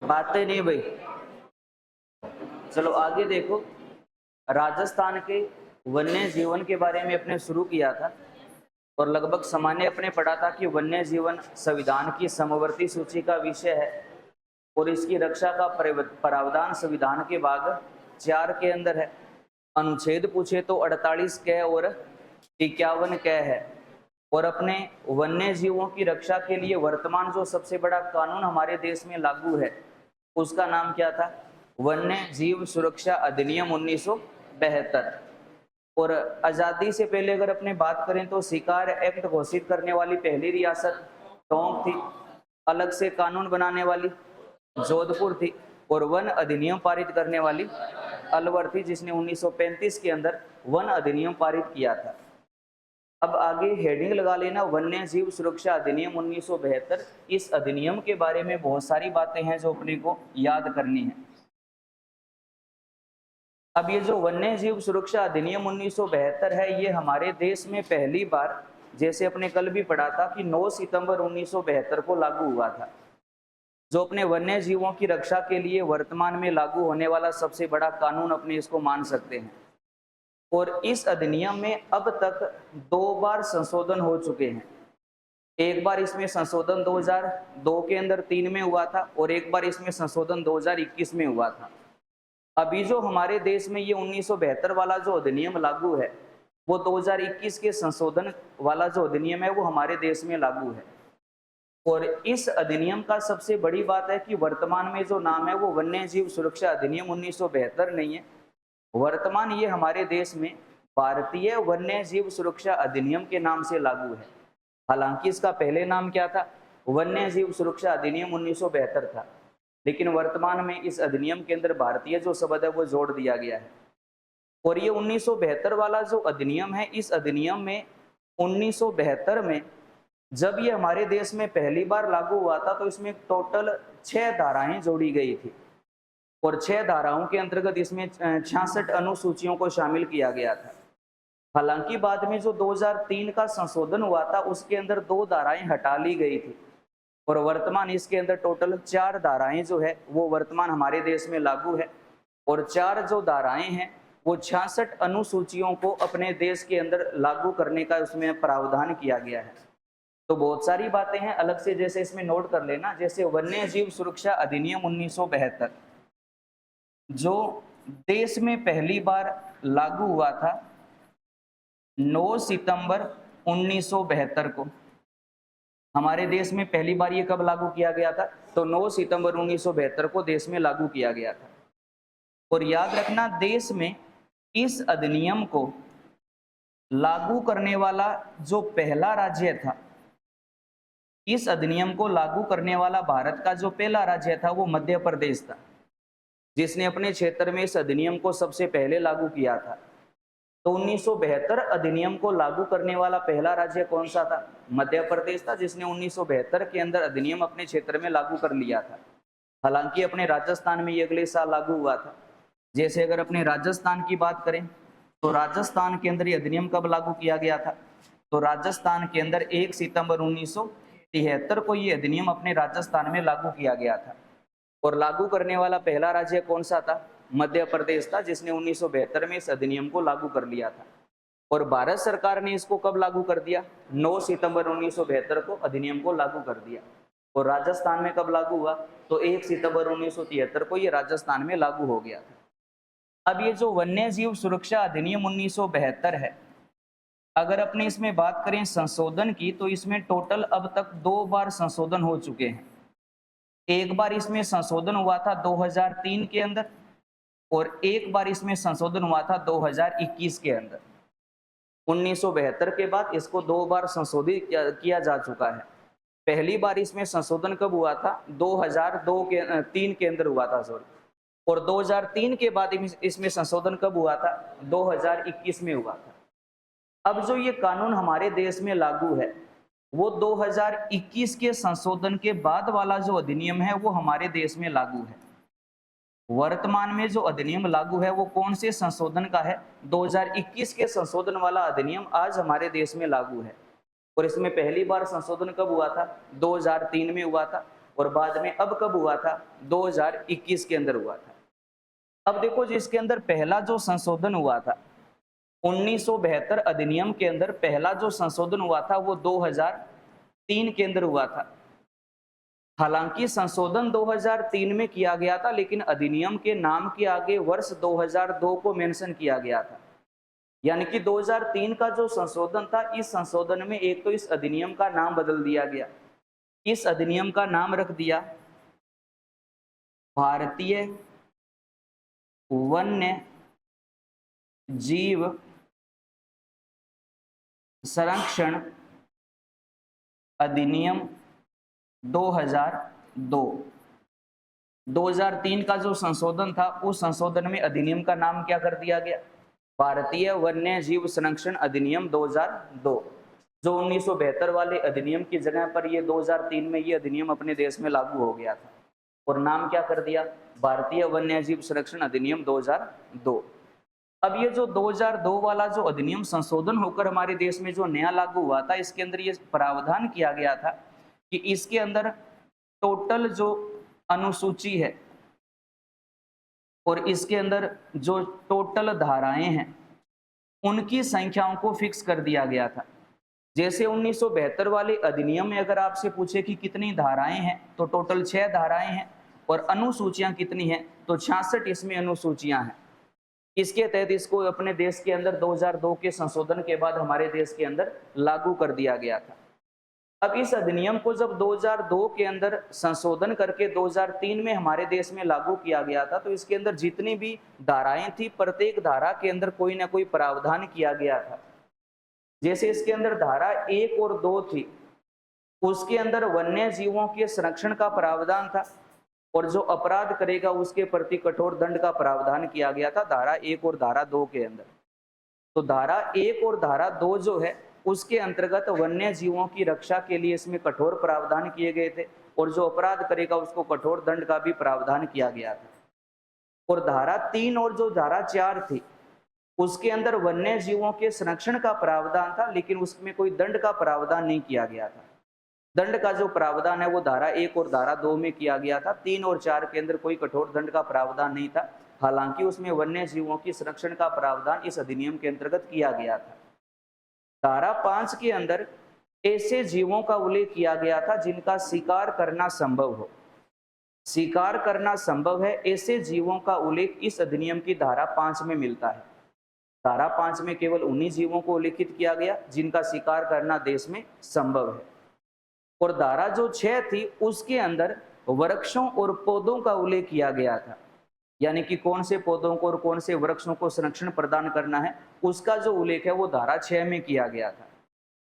बातें नहीं भाई। चलो आगे देखो, राजस्थान के वन्य जीवन के बारे में अपने शुरू किया था और लगभग सामान्य अपने पढ़ा था कि वन्य जीवन संविधान की समवर्ती सूची का विषय है और इसकी रक्षा का प्रावधान संविधान के भाग 4 के अंदर है। अनुच्छेद पूछे तो 48 क और 51 क है। और अपने वन्य जीवों की रक्षा के लिए वर्तमान जो सबसे बड़ा कानून हमारे देश में लागू है उसका नाम क्या था? वन्य जीव सुरक्षा अधिनियम 1972। और आज़ादी से पहले अगर अपने बात करें तो शिकार एक्ट घोषित करने वाली पहली रियासत टोंक थी, अलग से कानून बनाने वाली जोधपुर थी और वन अधिनियम पारित करने वाली अलवर थी, जिसने 1935 के अंदर वन अधिनियम पारित किया था। अब आगे हेडिंग लगा लेना, वन्य जीव सुरक्षा अधिनियम 1972। इस अधिनियम के बारे में बहुत सारी बातें हैं जो अपने को याद करनी है। अब ये जो वन्य जीव सुरक्षा अधिनियम 1972 है, ये हमारे देश में पहली बार, जैसे अपने कल भी पढ़ा था कि 9 सितंबर 1972 को लागू हुआ था, जो अपने वन्य जीवों की रक्षा के लिए वर्तमान में लागू होने वाला सबसे बड़ा कानून अपने इसको मान सकते हैं। और इस अधिनियम में अब तक 2 बार संशोधन हो चुके हैं। एक बार इसमें संशोधन 2002 के अंदर 3 में हुआ था और एक बार इसमें संशोधन 2021 में हुआ था। अभी जो हमारे देश में ये 1972 वाला जो अधिनियम लागू है, वो 2021 के संशोधन वाला जो अधिनियम है वो हमारे देश में लागू है। और इस अधिनियम का सबसे बड़ी बात है कि वर्तमान में जो नाम है वो वन्य जीव सुरक्षा अधिनियम 1972 नहीं है। वर्तमान ये हमारे देश में भारतीय वन्य जीव सुरक्षा अधिनियम के नाम से लागू है। हालांकि इसका पहले नाम क्या था? वन्य जीव सुरक्षा अधिनियम 1972 था, लेकिन वर्तमान में इस अधिनियम के अंदर भारतीय जो शब्द है वो जोड़ दिया गया है। और ये 1972 वाला जो अधिनियम है, इस अधिनियम में 1972 में जब ये हमारे देश में पहली बार लागू हुआ था तो इसमें टोटल 6 धाराएं जोड़ी गई थी और 6 धाराओं के अंतर्गत इसमें 66 अनुसूचियों को शामिल किया गया था। हालांकि बाद में जो 2003 का संशोधन हुआ था उसके अंदर 2 धाराएं हटा ली गई थी और वर्तमान इसके अंदर टोटल 4 धाराएं जो है वो वर्तमान हमारे देश में लागू है। और 4 जो धाराएं हैं वो 66 अनुसूचियों को अपने देश के अंदर लागू करने का उसमें प्रावधान किया गया है। तो बहुत सारी बातें हैं अलग से, जैसे इसमें नोट कर लेना, जैसे वन्य जीव सुरक्षा अधिनियम 1972 जो देश में पहली बार लागू हुआ था 9 सितंबर 1972 को। हमारे देश में पहली बार ये कब लागू किया गया था? तो 9 सितंबर 1972 को देश में लागू किया गया था। और याद रखना, देश में इस अधिनियम को लागू करने वाला जो पहला राज्य था, इस अधिनियम को लागू करने वाला भारत का जो पहला राज्य था वो मध्य प्रदेश था, जिसने अपने क्षेत्र में इस अधिनियम को सबसे पहले लागू किया था। तो 1972 अधिनियम को लागू करने वाला पहला राज्य कौन सा था? मध्य प्रदेश था, जिसने 1972 के अंदर अधिनियम अपने क्षेत्र में लागू कर लिया था। हालांकि अपने राजस्थान में ये अगले साल लागू हुआ था। जैसे अगर अपने राजस्थान की बात करें तो राजस्थान के अंदर ये अधिनियम कब लागू किया गया था? तो राजस्थान के अंदर 1 सितंबर 1973 को ये अधिनियम अपने राजस्थान में लागू किया गया था। और लागू करने वाला पहला राज्य कौन सा था? मध्य प्रदेश था, जिसने 1972 में इस अधिनियम को लागू कर लिया था। और भारत सरकार ने इसको कब लागू कर दिया? 9 सितंबर 1972 को अधिनियम को लागू कर दिया। और राजस्थान में कब लागू हुआ? तो 1 सितंबर 1973 को ये राजस्थान में लागू हो गया था। अब ये जो वन्य जीव सुरक्षा अधिनियम 1972 है, अगर अपने इसमें बात करें संशोधन की, तो इसमें टोटल अब तक 2 बार संशोधन हो चुके हैं। एक बार इसमें संशोधन हुआ था 2003 के अंदर और एक बार इसमें संशोधन हुआ था 2021 के अंदर। 1972 के बाद इसको 2 बार संशोधित किया जा चुका है। पहली बार इसमें संशोधन कब हुआ था? 2003 के अंदर हुआ था, सॉरी। और 2003 के बाद इसमें संशोधन कब हुआ था? 2021 में हुआ था। अब जो ये कानून हमारे देश में लागू है वो 2021 के संशोधन के बाद वाला जो अधिनियम है वो हमारे देश में लागू है। वर्तमान में जो अधिनियम लागू है वो कौन से संशोधन का है? 2021 के संशोधन वाला अधिनियम आज हमारे देश में लागू है। और इसमें पहली बार संशोधन कब हुआ था? 2003 में हुआ था, और बाद में अब कब हुआ था? 2021 के अंदर हुआ था। अब देखो जी, इसके अंदर पहला जो संशोधन हुआ था 1972 अधिनियम के अंदर, पहला जो संशोधन हुआ था वो 2003 के अंदर हुआ था। हालांकि संशोधन 2003 में किया गया था, लेकिन अधिनियम के नाम के आगे वर्ष 2002 को मेंशन किया गया था। यानी कि 2003 का जो संशोधन था, इस संशोधन में एक तो इस अधिनियम का नाम बदल दिया गया। इस अधिनियम का नाम रख दिया भारतीय वन्य जीव संरक्षण अधिनियम 2002। 2003 का जो संशोधन था, उस संशोधन में अधिनियम का नाम क्या कर दिया गया? भारतीय वन्य जीव संरक्षण अधिनियम 2002। जो 1972 वाले अधिनियम की जगह पर ये 2003 में ये अधिनियम अपने देश में लागू हो गया था, और नाम क्या कर दिया? भारतीय वन्य जीव संरक्षण अधिनियम 2002। अब ये जो 2002 वाला जो अधिनियम संशोधन होकर हमारे देश में जो नया लागू हुआ था, इसके अंदर ये प्रावधान किया गया था कि इसके अंदर टोटल जो अनुसूची है और इसके अंदर जो टोटल धाराएं हैं, उनकी संख्याओं को फिक्स कर दिया गया था। जैसे 1972 वाले अधिनियम में अगर आपसे पूछे कि कितनी धाराएं हैं, तो टोटल 6 धाराएं हैं, और अनुसूचियां कितनी हैं, तो 66 इसमें अनुसूचियां हैं। इसके तहत इसको अपने देश के अंदर 2002 के संशोधन के बाद हमारे देश के अंदर लागू कर दिया गया था। अब इस अधिनियम को जब 2002 के अंदर संशोधन करके 2003 में हमारे देश में लागू किया गया था, तो इसके अंदर जितनी भी धाराएं थी, प्रत्येक धारा के अंदर कोई ना कोई प्रावधान किया गया था। जैसे इसके अंदर धारा 1 और 2 थी, उसके अंदर वन्य जीवों के संरक्षण का प्रावधान था, और जो अपराध करेगा उसके प्रति कठोर दंड का प्रावधान किया गया था धारा 1 और धारा 2 के अंदर। तो धारा 1 और धारा 2 जो है, उसके अंतर्गत वन्य जीवों की रक्षा के लिए इसमें कठोर प्रावधान किए गए थे, और जो अपराध करेगा उसको कठोर दंड का भी प्रावधान किया गया था। और धारा 3 और जो धारा 4 थी, उसके अंदर वन्य जीवों के संरक्षण का प्रावधान था, लेकिन उसमें कोई दंड का प्रावधान नहीं किया गया था। दंड का जो प्रावधान है वो धारा 1 और धारा 2 में किया गया था। 3 और 4 के अंदर कोई कठोर दंड का प्रावधान नहीं था, हालांकि उसमें वन्य जीवों की संरक्षण का प्रावधान इस अधिनियम के अंतर्गत किया गया था। धारा 5 के अंदर ऐसे जीवों का उल्लेख किया गया था जिनका शिकार करना संभव हो। शिकार करना संभव है, ऐसे जीवों का उल्लेख इस अधिनियम की धारा 5 में मिलता है। धारा 5 में केवल उन्हीं जीवों को उल्लेखित किया गया जिनका शिकार करना देश में संभव है। और धारा जो 6 थी, उसके अंदर वृक्षों और पौधों का उल्लेख किया गया था, यानी कि कौन से पौधों को और कौन से वृक्षों को संरक्षण प्रदान करना है, उसका जो उल्लेख है वो धारा 6 में किया गया था।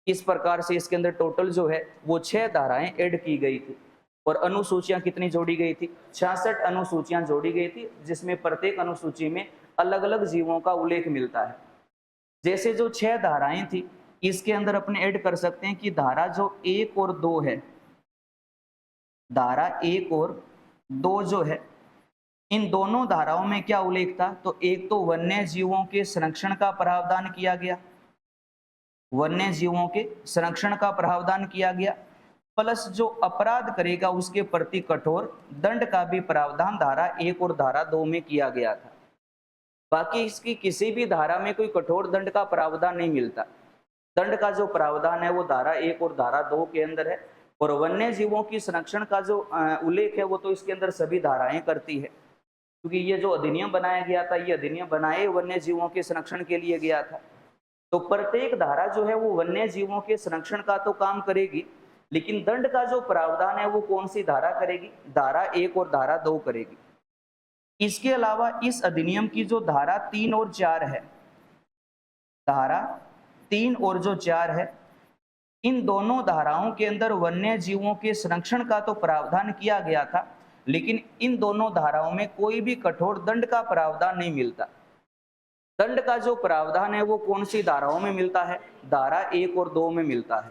इस प्रकार से इसके अंदर टोटल जो है वो 6 धाराएं ऐड की गई थी, और अनुसूचियां कितनी जोड़ी गई थी? 66 अनुसूचियां जोड़ी गई थी, जिसमें प्रत्येक अनुसूची में अलग अलग जीवों का उल्लेख मिलता है। जैसे जो 6 धाराएं थी, इसके अंदर अपने ऐड कर सकते हैं कि धारा जो 1 और 2 है, धारा 1 और 2 जो है, इन दोनों धाराओं में क्या उल्लेख था? तो एक तो वन्य जीवों के संरक्षण का प्रावधान किया गया, वन्य जीवों के संरक्षण का प्रावधान किया गया, प्लस जो अपराध करेगा उसके प्रति कठोर दंड का भी प्रावधान धारा 1 और धारा 2 में किया गया था। बाकी इसकी किसी भी धारा में कोई कठोर दंड का प्रावधान नहीं मिलता। दंड का जो प्रावधान है वो धारा 1 और धारा 2 के अंदर है, और वन्य जीवों की संरक्षण का जो उल्लेख है वो तो इसके अंदर सभी धाराएं करती है, क्योंकि ये जो अधिनियम बनाया गया था, ये अधिनियम बनाए वन्य जीवों के संरक्षण के लिए गया था। तो प्रत्येक धारा जो है वो वन्य जीवों के संरक्षण का तो काम करेगी, लेकिन दंड का जो प्रावधान है वो कौन सी धारा करेगी? धारा 1 और धारा 2 करेगी। इसके अलावा इस अधिनियम की जो धारा 3 और 4 है, धारा 3 और जो 4 है, इन दोनों धाराओं के अंदर वन्य जीवों के संरक्षण का तो प्रावधान किया गया था, लेकिन इन दोनों धाराओं में कोई भी कठोर दंड का प्रावधान नहीं मिलता। दंड का जो प्रावधान है वो कौन सी धाराओं में मिलता है? धारा 1 और 2 में मिलता है।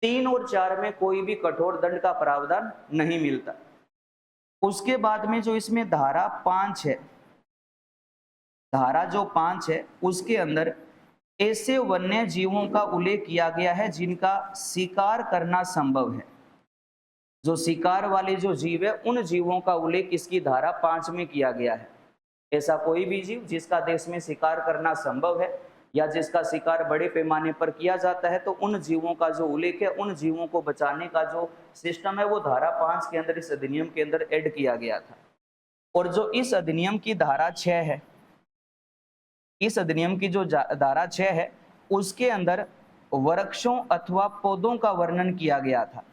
3 और 4 में कोई भी कठोर दंड का प्रावधान नहीं मिलता। उसके बाद में जो इसमें धारा 5 है, धारा जो 5 है, उसके अंदर ऐसे वन्य जीवों का उल्लेख किया गया है जिनका शिकार करना संभव है। जो शिकार वाले जो जीव है उन जीवों का उल्लेख इसकी धारा 5 में किया गया है। ऐसा कोई भी जीव जिसका देश में शिकार करना संभव है या जिसका शिकार बड़े पैमाने पर किया जाता है, तो उन जीवों का जो उल्लेख है, उन जीवों को बचाने का जो सिस्टम है, वो धारा 5 के अंदर, इस अधिनियम के अंदर ऐड किया गया था। और जो इस अधिनियम की धारा 6 है, इस अधिनियम की जो धारा 6 है, उसके अंदर वृक्षों अथवा पौधों का वर्णन किया गया था।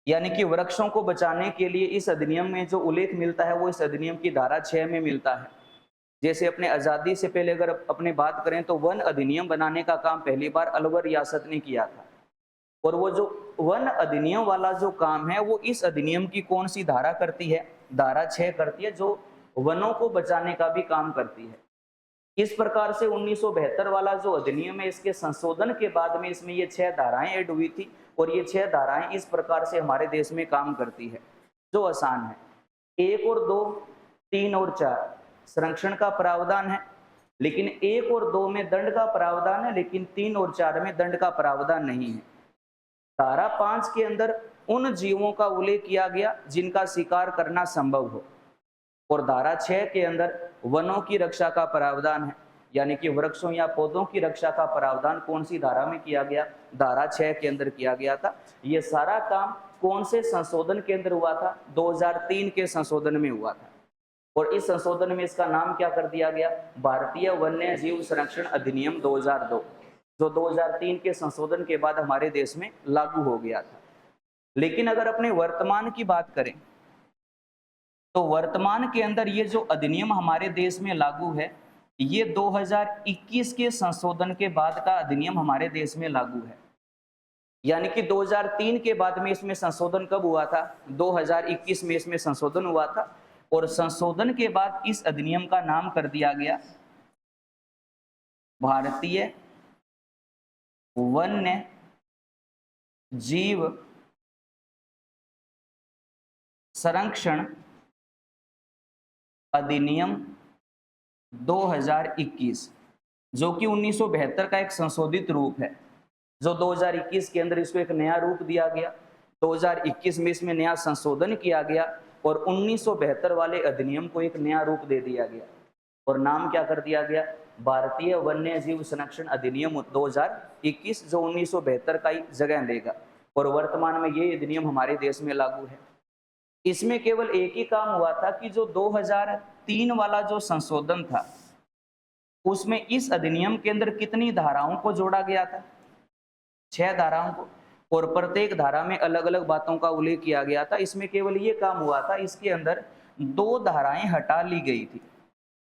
यानी कि वृक्षों को बचाने के लिए इस अधिनियम में जो उल्लेख मिलता है वो इस अधिनियम की धारा 6 में मिलता है। जैसे अपने आज़ादी से पहले अगर अपने बात करें तो वन अधिनियम बनाने का काम पहली बार अलवर रियासत ने किया था, और वो जो वन अधिनियम वाला जो काम है वो इस अधिनियम की कौन सी धारा करती है? धारा 6 करती है, जो वनों को बचाने का भी काम करती है। इस प्रकार से 1972 वाला जो अधिनियम है, इसके संशोधन के बाद में इसमें ये 6 धाराएं ऐड हुई थी, और ये 6 धाराएं इस प्रकार से हमारे देश में काम करती है जो आसान है। 1 और 2, 3 और 4 संरक्षण का प्रावधान है, लेकिन 1 और 2 में दंड का प्रावधान है, लेकिन 3 और 4 में दंड का प्रावधान नहीं है। धारा 5 के अंदर उन जीवों का उल्लेख किया गया जिनका शिकार करना संभव हो, और धारा 6 के अंदर वनों की रक्षा का प्रावधान है, यानी कि वृक्षों या पौधों की रक्षा का प्रावधान कौन सी धारा में किया गया? धारा 6 के अंदर किया गया था। ये सारा काम कौन से संशोधन के अंदर हुआ था? 2003 के संशोधन में हुआ था, और इस संशोधन में इसका नाम क्या कर दिया गया? भारतीय वन्य जीव संरक्षण अधिनियम 2002, जो 2003 के संशोधन के बाद हमारे देश में लागू हो गया था। लेकिन अगर अपने वर्तमान की बात करें तो वर्तमान के अंदर ये जो अधिनियम हमारे देश में लागू है, ये 2021 के संशोधन के बाद का अधिनियम हमारे देश में लागू है। यानी कि 2003 के बाद में इसमें संशोधन कब हुआ था? 2021 में इसमें संशोधन हुआ था, और संशोधन के बाद इस अधिनियम का नाम कर दिया गया भारतीय वन्य जीव संरक्षण अधिनियम 2021, जो कि 1972 का एक संशोधित रूप है, जो 2021 के अंदर इसको एक नया रूप दिया गया। 2021 में इसमें नया संशोधन किया गया और 1972 वाले अधिनियम को एक नया रूप दे दिया गया, और नाम क्या कर दिया गया? भारतीय वन्य जीव संरक्षण अधिनियम 2021, जो 1972 का ही जगह लेगा, और वर्तमान में ये अधिनियम हमारे देश में लागू है। इसमें केवल एक ही काम हुआ था कि जो 2003 वाला जो संशोधन था, उसमें इस अधिनियम के अंदर कितनी धाराओं को जोड़ा गया था? 6 धाराओं को, और प्रत्येक धारा में अलग अलग बातों का उल्लेख किया गया था। इसमें केवल ये काम हुआ था, इसके अंदर 2 धाराएं हटा ली गई थी।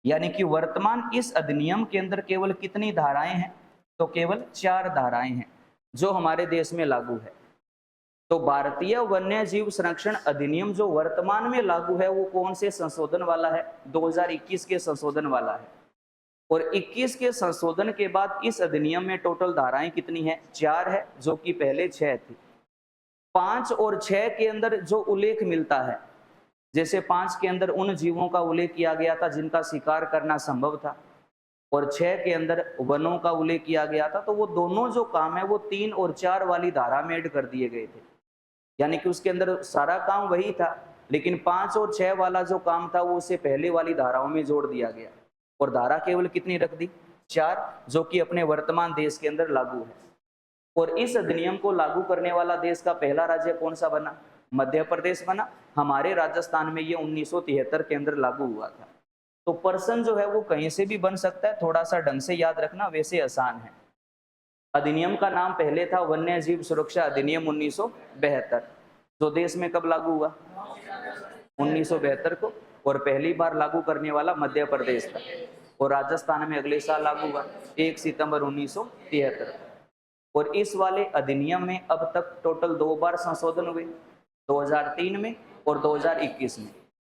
यानी कि वर्तमान इस अधिनियम के अंदर केवल कितनी धाराएं हैं? तो केवल 4 धाराएं हैं जो हमारे देश में लागू है। तो भारतीय वन्य जीव संरक्षण अधिनियम जो वर्तमान में लागू है वो कौन से संशोधन वाला है? 2021 के संशोधन वाला है। और 21 के संशोधन के बाद इस अधिनियम में टोटल धाराएं कितनी है? 4 है, जो कि पहले 6 थी। 5 और 6 के अंदर जो उल्लेख मिलता है, जैसे 5 के अंदर उन जीवों का उल्लेख किया गया था जिनका शिकार करना संभव था, और 6 के अंदर वनों का उल्लेख किया गया था, तो वो दोनों जो काम है वो 3 और 4 वाली धारा में ऐड कर दिए गए थे। यानी कि उसके अंदर सारा काम वही था, लेकिन 5 और 6 वाला जो काम था वो उससे पहले वाली धाराओं में जोड़ दिया गया, और धारा केवल कितनी रख दी? 4, जो कि अपने वर्तमान देश के अंदर लागू है। और इस अधिनियम को लागू करने वाला देश का पहला राज्य कौन सा बना? मध्य प्रदेश बना। हमारे राजस्थान में ये 1973 के अंदर लागू हुआ था। तो पर्सन जो है वो कहीं से भी बन सकता है, थोड़ा सा ढंग से याद रखना, वैसे आसान है। अधिनियम का नाम पहले था वन्य जीव सुरक्षा अधिनियम 1972, जो देश में कब लागू हुआ? 1972 को, और पहली बार लागू करने वाला मध्य प्रदेश था, और राजस्थान में अगले साल लागू हुआ 1 सितंबर 1973। और इस वाले अधिनियम में अब तक टोटल 2 बार संशोधन हुए, 2003 में और 2021 में।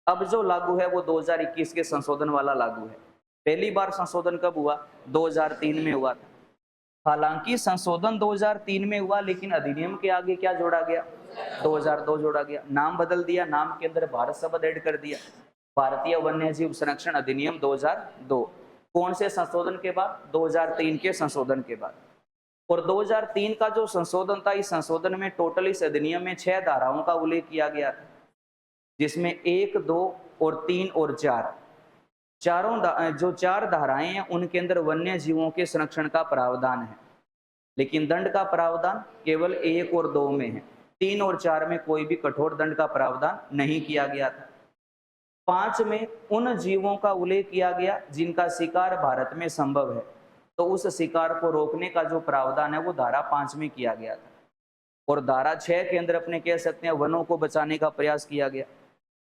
अब जो लागू है वो 2021 के संशोधन वाला लागू है। पहली बार संशोधन कब हुआ? 2003 में हुआ था। हालांकि संशोधन 2003 में हुआ, लेकिन अधिनियम के आगे क्या जोड़ा गया? 2002 जोड़ा गया, नाम बदल दिया, नाम के अंदर भारत शब्द ऐड कर दिया, भारतीय वन्य जीव संरक्षण अधिनियम 2002। कौन से संशोधन के बाद? 2003 के संशोधन के बाद। और 2003 का जो संशोधन था, इस संशोधन में टोटल इस अधिनियम में 6 धाराओं का उल्लेख किया गया था, जिसमें 1, 2 और 3 और 4 जो 4 धाराएं हैं उनके अंदर वन्य जीवों के संरक्षण का प्रावधान है, लेकिन दंड का प्रावधान केवल 1 और 2 में है। 3 और 4 में कोई भी कठोर दंड का प्रावधान नहीं किया गया था। 5 में उन जीवों का उल्लेख किया गया जिनका शिकार भारत में संभव है, तो उस शिकार को रोकने का जो प्रावधान है वो धारा 5 में किया गया था। और धारा 6 के अंदर अपने कह सकते हैं वनों को बचाने का प्रयास किया गया।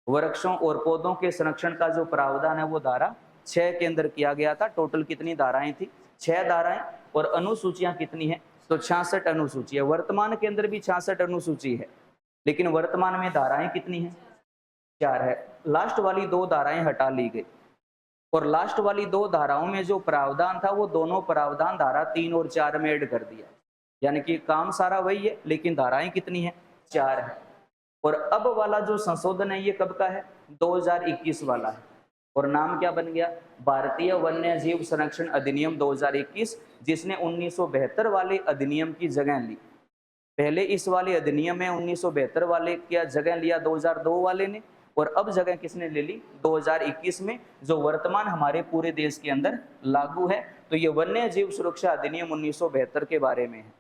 वृक्षों और पौधों के संरक्षण का जो प्रावधान है वो धारा 6 के अंदर किया गया था। टोटल कितनी धाराएं थी? 6 धाराएं। और अनुसूचियां कितनी है? तो 66 अनुसूची है। वर्तमान के अंदर भी 66 अनुसूची है, लेकिन वर्तमान में धाराएं कितनी है? 4 है। लास्ट वाली 2 धाराएं हटा ली गई, और लास्ट वाली 2 धाराओं में जो प्रावधान था वो दोनों प्रावधान धारा 3 और 4 में ऐड कर दिया, यानी कि काम सारा वही है, लेकिन धाराएं कितनी है? 4 है। और अब वाला जो संशोधन है ये कब का है? 2021 वाला है, और नाम क्या बन गया? भारतीय वन्य जीव संरक्षण अधिनियम 2021, जिसने 1972 वाले अधिनियम की जगह ली। पहले इस वाले अधिनियम में 1972 वाले क्या जगह लिया? 2002 वाले ने। और अब जगह किसने ले ली? 2021 में, जो वर्तमान हमारे पूरे देश के अंदर लागू है। तो ये वन्य जीव सुरक्षा अधिनियम 1972 के बारे में है।